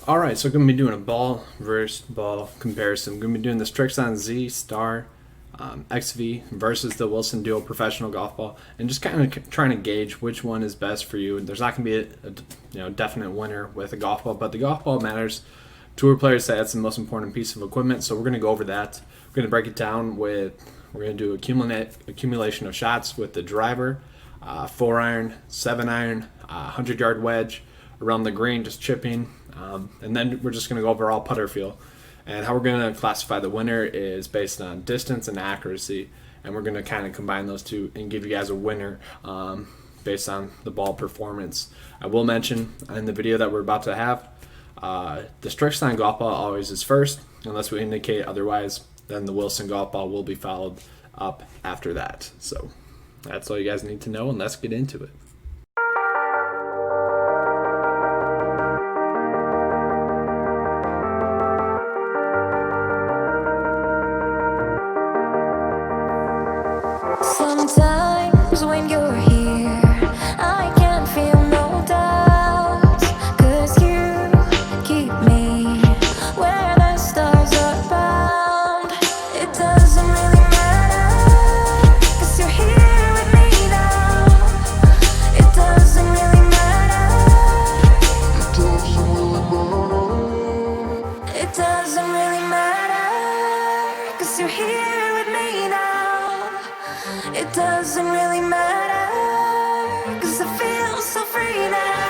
Alright, so I'm going to be doing a ball versus ball comparison. I'm going to be doing the Srixon Z Star XV versus the Wilson Duo Professional Golf Ball, and just kind of trying to gauge which one is best for you. There's not going to be a definite winner with a golf ball, but the golf ball matters. Tour players say that's the most important piece of equipment, so we're going to go over that. We're going to break it down we're going to do accumulation of shots with the driver, 4-iron, 7-iron, 100-yard wedge, around the green, just chipping. And then we're just going to go over all putter feel. And how we're going to classify the winner is based on distance and accuracy. And we're going to kind of combine those two and give you guys a winner based on the ball performance. I will mention in the video that we're about to have, the Srixon golf ball always is first. Unless we indicate otherwise, then the Wilson golf ball will be followed up after that. So that's all you guys need to know, and let's get into it. Sometimes when you're here, I can feel no doubt, 'cause you keep me where the stars are bound. It doesn't really matter, 'cause you're here with me now. It doesn't really matter. It doesn't really matter, 'cause you're here with me now. It doesn't really matter, 'cause I feel so free now.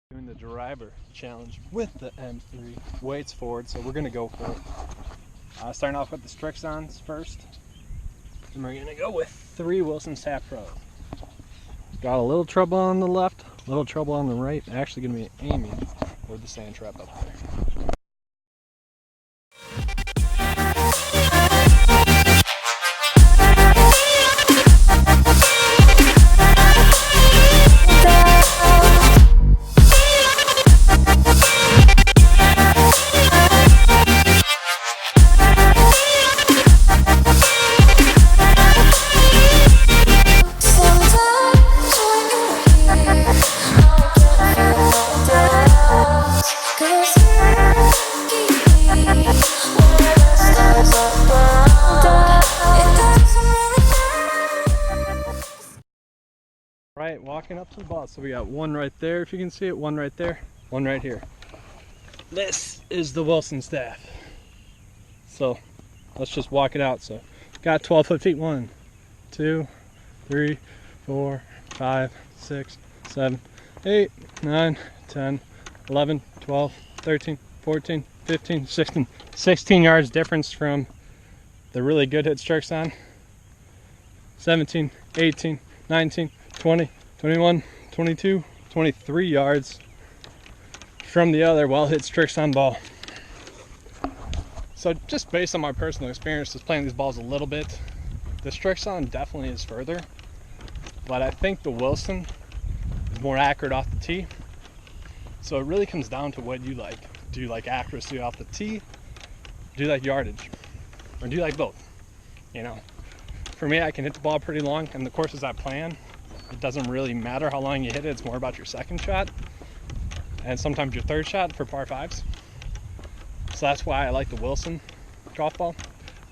Doing the driver challenge with the M3 weights forward, so we're gonna go for it. Starting off with the Srixons first, and we're gonna go with 3 Wilson Staff Pro. Got a little trouble on the left, a little trouble on the right. Actually gonna be aiming for the sand trap up there. Right, walking up to the ball. So we got one right there, if you can see it, one right there, one right here. This is the Wilson staff. So let's just walk it out. So got 12-foot feet. 1, 2, 3, 4, 5, 6, 7, 8, 9, 10, 11, 12, 13, 14, 15, 16. 16 yards difference from the really good hit Srixon. 17, 18, 19, 20, 21, 22, 23 yards from the other well hit Srixon ball. So just based on my personal experience just playing these balls a little bit, the Srixon definitely is further, but I think the Wilson is more accurate off the tee. So it really comes down to what you like. Do you like accuracy off the tee? Do you like yardage? Or do you like both? You know, for me, I can hit the ball pretty long, and the courses I play in, it doesn't really matter how long you hit it. It's more about your second shot and sometimes your third shot for par 5s. So that's why I like the Wilson golf ball.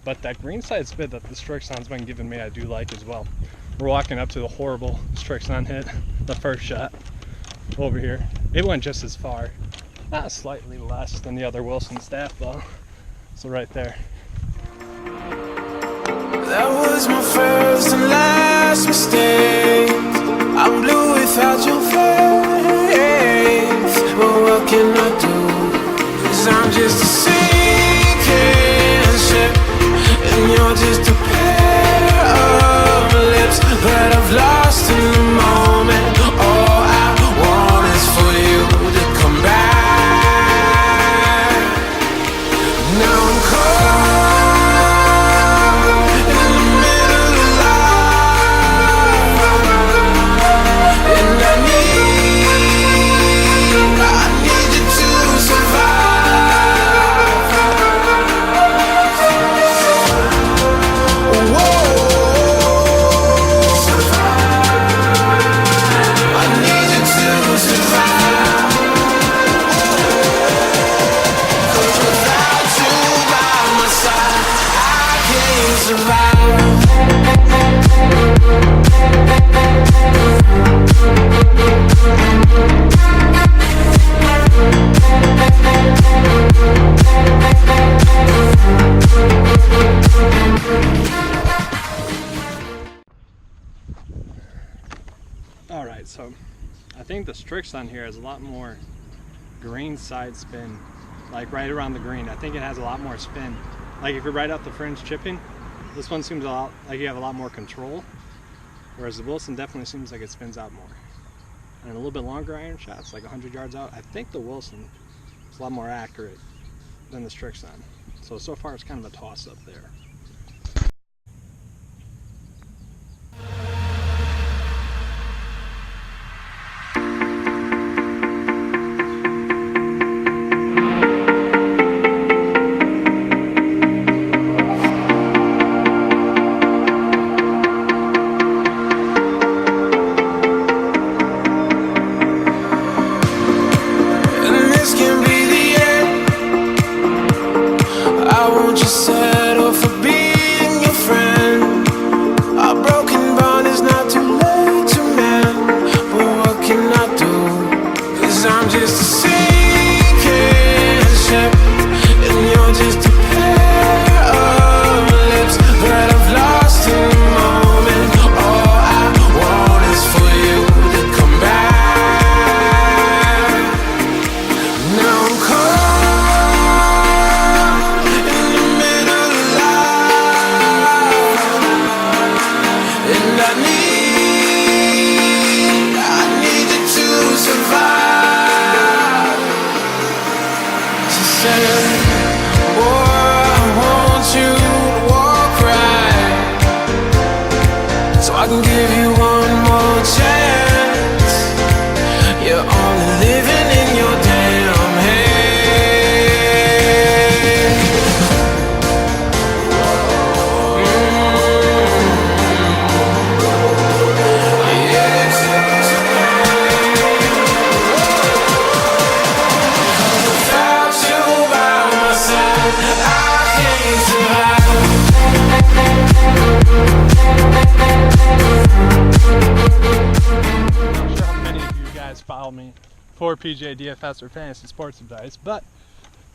But that greenside spit that the Srixon's been giving me, I do like as well. We're walking up to the horrible Srixon hit, the first shot over here. It went just as far, slightly less than the other Wilson staff ball. So right there. That was my first and last mistake. I'm blue without your face. But what can I do? 'Cause I'm just a sinking ship, and you're just a pair of lips that I've lost in the moment. All I want is for you. think the Srixon here has a lot more green side spin, like right around the green. I think it has a lot more spin. Like if you're right out the fringe chipping, this one seems a lot like you have a lot more control, whereas the Wilson definitely seems like it spins out more. And a little bit longer iron shots, like 100 yards out. I think the Wilson is a lot more accurate than the Srixon. So far it's kind of a toss up there. And this can be the end. I won't just settle for being your friend. Our broken bond is not too late to mend. But what can I do? 'Cause I'm just a sinking ship, and you're just a pair of lips that I've lost in the moment. All I want is for you to come back. Now I'm caught in the middle of life, and I need you to survive. She said, boy, I want you to walk right, so I can give you one more chance. You're only living in your damn head. Without you by my side, I can't survive. I'm not sure how many of you guys follow me for PGA DFS or fantasy sports advice, but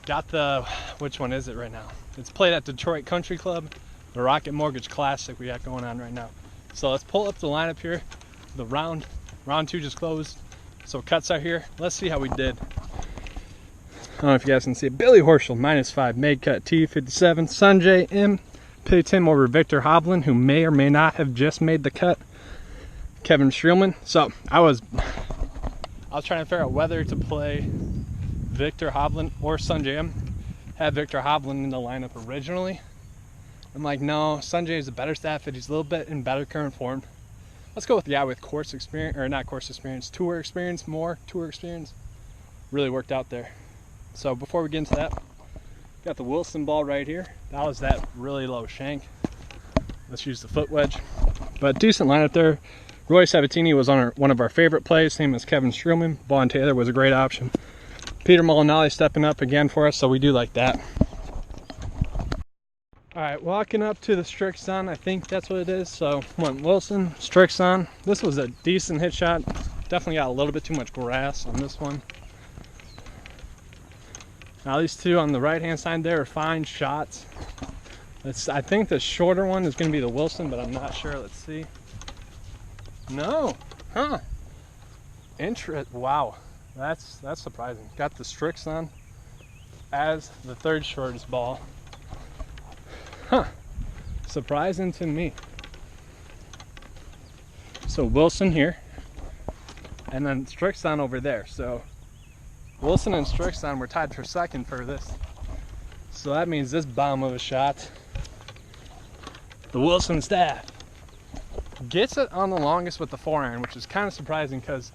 got the, which one is it right now? It's played at Detroit Country Club, the Rocket Mortgage Classic we got going on right now. So let's pull up the lineup here. The round two just closed, so cuts are here. Let's see how we did. I don't know if you guys can see it. Billy Horschel, -5, made cut T57. Sanjay M picked him over Victor Hovland, who may or may not have just made the cut. Kevin Streelman. So I was trying to figure out whether to play Victor Hovland or Sanjay M. Had Victor Hovland in the lineup originally. I'm like, no, Sanjay is a better stat fit. He's a little bit in better current form. Let's go with the guy with course experience, or not course experience, tour experience, more tour experience. Really worked out there. So before we get into that, got the Wilson ball right here. That was that really low shank. Let's use the foot wedge. But decent lineup there. Roy Sabatini was on one of our favorite plays, same as Kevin Streelman. Vaughn Taylor was a great option. Peter Molinari stepping up again for us, so we do like that. All right, walking up to the Srixon, I think that's what it is. So went Wilson, Srixon. This was a decent hit shot. Definitely got a little bit too much grass on this one. Now these two on the right-hand side there are fine shots. I think the shorter one is going to be the Wilson, but I'm not sure. Let's see. No, huh? Wow, that's surprising. Got the Srixon as the third shortest ball. Huh? Surprising to me. So Wilson here, and then Srixon over there. So Wilson and Srixon were tied for second for this. So that means this bomb of a shot, the Wilson staff, gets it on the longest with the 4-iron, which is kind of surprising because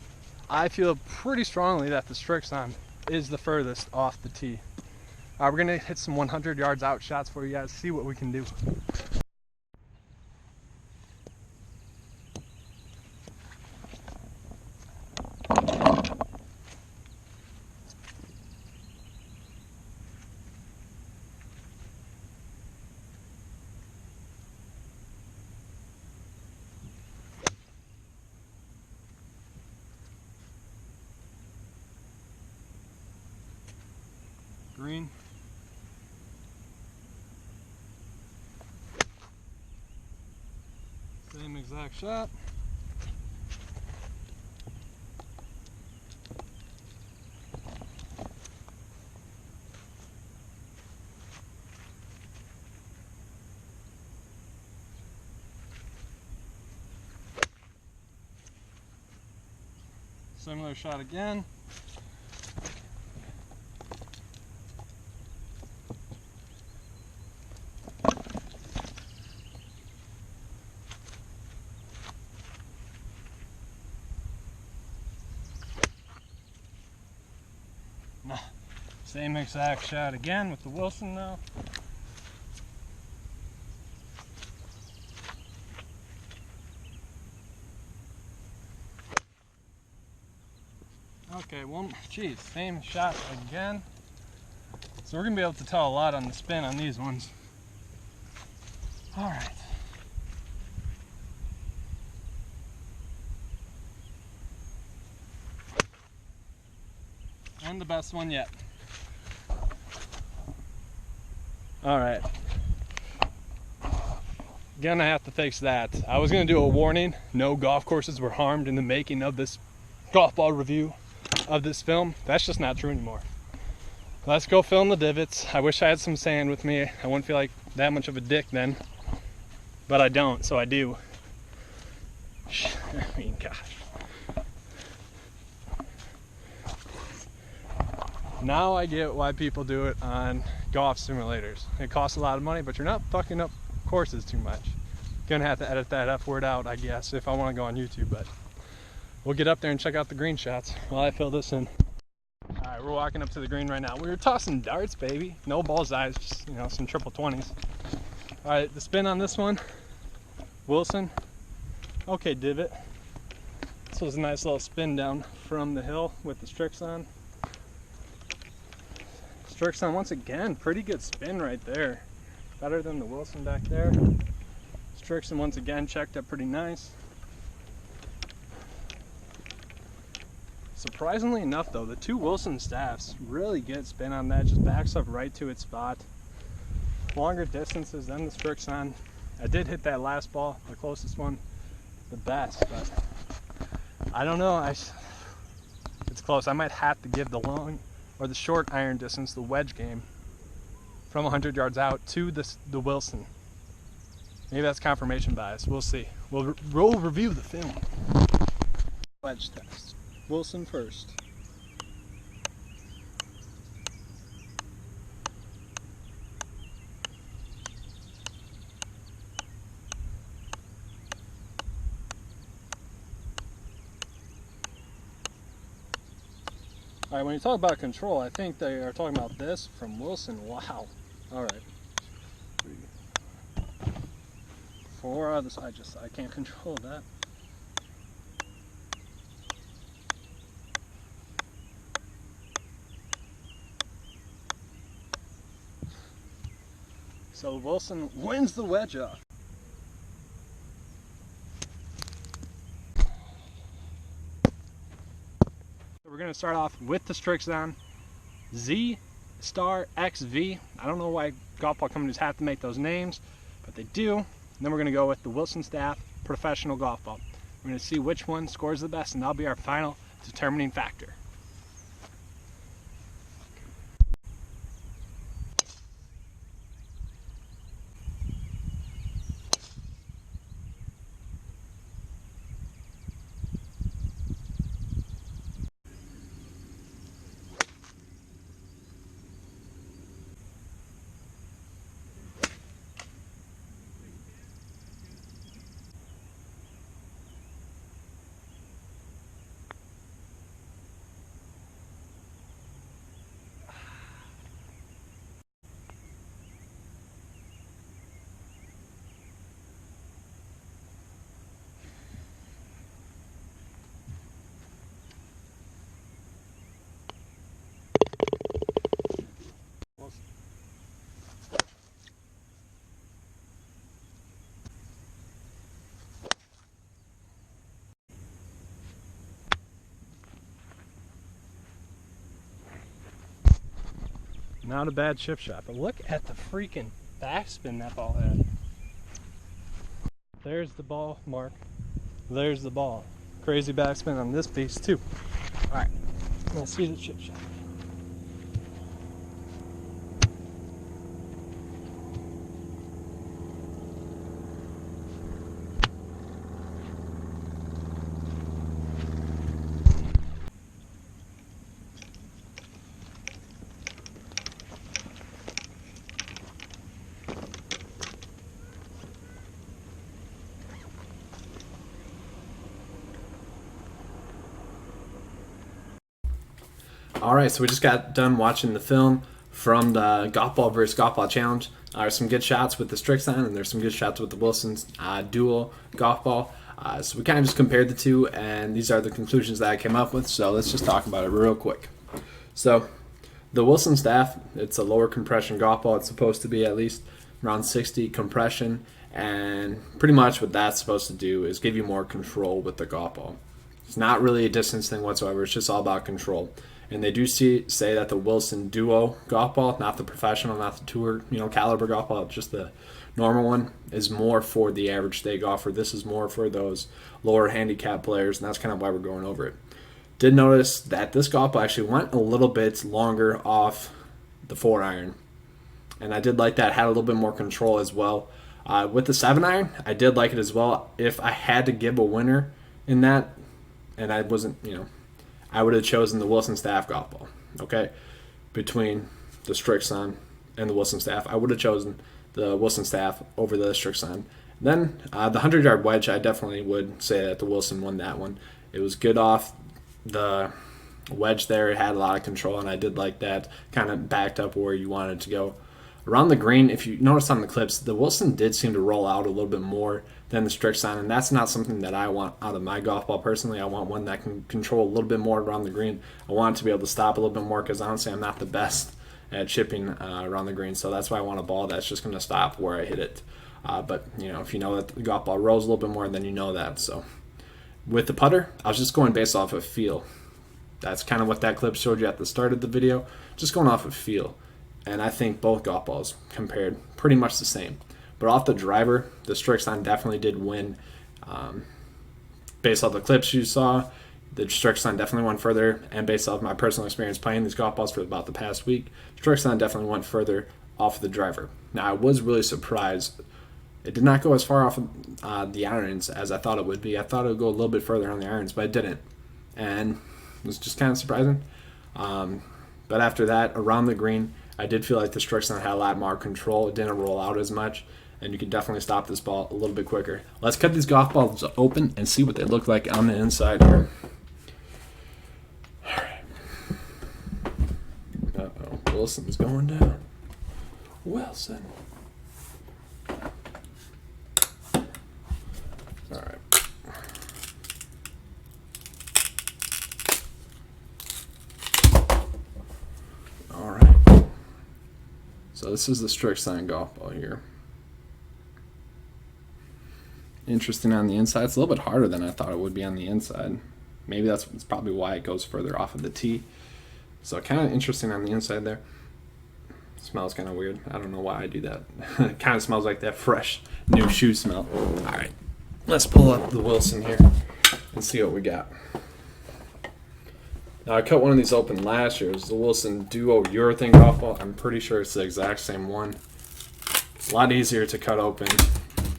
I feel pretty strongly that the Srixon is the furthest off the tee. We're going to hit some 100 yards out shots for you guys, see what we can do. Green. Same exact shot. Similar shot again. Same exact shot again with the Wilson now. Okay, well, geez, same shot again. So we're gonna be able to tell a lot on the spin on these ones. All right. And the best one yet. All right. Gonna have to fix that. I was gonna do a warning. No golf courses were harmed in the making of this golf ball review of this film. That's just not true anymore. Let's go fill in the divots. I wish I had some sand with me. I wouldn't feel like that much of a dick then. But I don't, so I do. I mean, gosh. Now I get why people do it on golf simulators. It costs a lot of money, but you're not fucking up courses too much. Gonna have to edit that F word out, I guess, if I want to go on YouTube, but we'll get up there and check out the green shots while I fill this in. All right, we're walking up to the green right now. We were tossing darts, baby. No bullseyes, just, you know, some triple 20s. All right, the spin on this one, Wilson. Okay, divot. This was a nice little spin down from the hill with the Srixon. Srixon, once again, pretty good spin right there. Better than the Wilson back there. Srixon, once again, checked up pretty nice. Surprisingly enough, though, the two Wilson staffs, really good spin on that. Just backs up right to its spot. Longer distances than the Srixon. I did hit that last ball, the closest one, the best, but I don't know. It's close. I might have to give the long or the short iron distance, the wedge game, from 100 yards out to the Wilson. Maybe that's confirmation bias. We'll see. We'll review the film. Wedge test. Wilson first. All right, when you talk about control, I think they are talking about this from Wilson. Wow. All right. 3, 4. I can't control that. So Wilson wins the wedge off. We're going to start off with the Srixon Z Star XV. I don't know why golf ball companies have to make those names, but they do. And then we're going to go with the Wilson Staff Professional Golf Ball. We're going to see which one scores the best, and that'll be our final determining factor. Not a bad chip shot, but look at the freaking backspin that ball had. There's the ball, Mark. There's the ball. Crazy backspin on this piece too. All right, let's see the chip shot. Alright, so we just got done watching the film from the golf ball versus golf ball challenge. There's some good shots with the Srixon, and there's some good shots with the Wilson's dual golf ball. So we kind of just compared the two, and these are the conclusions that I came up with. So let's just talk about it real quick. So the Wilson staff, it's a lower compression golf ball. It's supposed to be at least around 60 compression, and pretty much what that's supposed to do is give you more control with the golf ball. It's not really a distance thing whatsoever. It's just all about control. And they do say that the Wilson Duo golf ball, not the professional, not the tour, caliber golf ball, just the normal one, is more for the average day golfer. This is more for those lower handicap players, and that's kind of why we're going over it. Did notice that this golf ball actually went a little bit longer off the 4-iron, and I did like that. Had a little bit more control as well. With the 7-iron, I did like it as well. If I had to give a winner in that, and I wasn't, I would have chosen the Wilson staff golf ball. Okay, between the Srixon and the Wilson staff, I would have chosen the Wilson staff over the Srixon. Then the 100-yard wedge, I definitely would say that the Wilson won that one. It was good off the wedge there. It had a lot of control, and I did like that. Kind of backed up where you wanted to go. Around the green, if you notice on the clips, the Wilson did seem to roll out a little bit more than the Srixon, and that's not something that I want out of my golf ball personally. I want one that can control a little bit more around the green. I want it to be able to stop a little bit more because honestly I'm not the best at chipping around the green, so that's why I want a ball that's just going to stop where I hit it. But if you know that the golf ball rolls a little bit more, then you know that. So with the putter, I was just going based off of feel. That's kind of what that clip showed you at the start of the video, just going off of feel. And I think both golf balls compared pretty much the same. But off the driver, the Srixon definitely did win. Based off the clips you saw, the Srixon definitely went further. And based off my personal experience playing these golf balls for about the past week, Srixon definitely went further off the driver. Now, I was really surprised. It did not go as far off the irons as I thought it would be. I thought it would go a little bit further on the irons, but it didn't. And it was just kind of surprising. But after that, around the green, I did feel like the Srixon had a lot more control. It didn't roll out as much, and you could definitely stop this ball a little bit quicker. Let's cut these golf balls open and see what they look like on the inside here. All right. Uh-oh, Wilson's going down. Wilson. All right. All right. So this is the Srixon golf ball here. Interesting on the inside. It's a little bit harder than I thought it would be on the inside. Maybe that's probably why it goes further off of the tee. So kind of interesting on the inside there. It smells kind of weird. I don't know why I do that. It kind of smells like that fresh new shoe smell. All right, let's pull up the Wilson here and see what we got. Now, I cut one of these open last year. It was the Wilson Duo Urethane golf ball. I'm pretty sure it's the exact same one. It's a lot easier to cut open.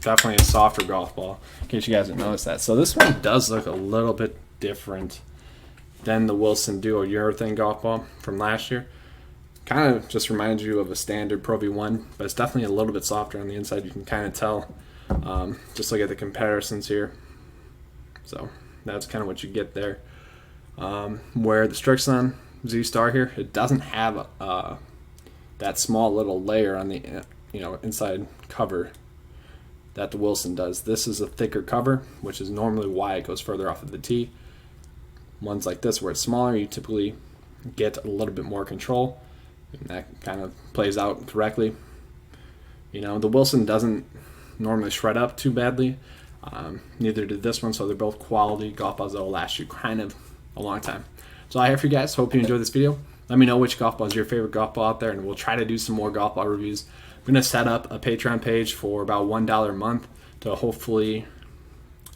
Definitely a softer golf ball, in case you guys didn't notice that. So this one does look a little bit different than the Wilson Duo Urethane golf ball from last year. Kind of just reminds you of a standard Pro V1, but it's definitely a little bit softer on the inside. You can kind of tell. Just look at the comparisons here. So that's kind of what you get there. Where the Srixon Z Star here, it doesn't have that small little layer on the inside cover that the Wilson does. This is a thicker cover, which is normally why it goes further off of the tee. Ones like this where it's smaller, you typically get a little bit more control, and that kind of plays out correctly. The Wilson doesn't normally shred up too badly. Neither did this one, so they're both quality golf balls that will last you kind of a long time. So I have for you guys. Hope you enjoyed this video. Let me know which golf ball is your favorite golf ball out there, and we'll try to do some more golf ball reviews. I'm going to set up a Patreon page for about $1 a month to hopefully,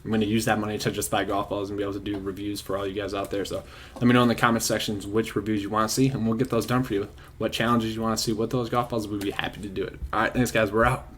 I'm going to use that money to just buy golf balls and be able to do reviews for all you guys out there. So let me know in the comment sections which reviews you want to see, and we'll get those done for you. What challenges you want to see with those golf balls, we'd be happy to do it. All right, thanks guys. We're out.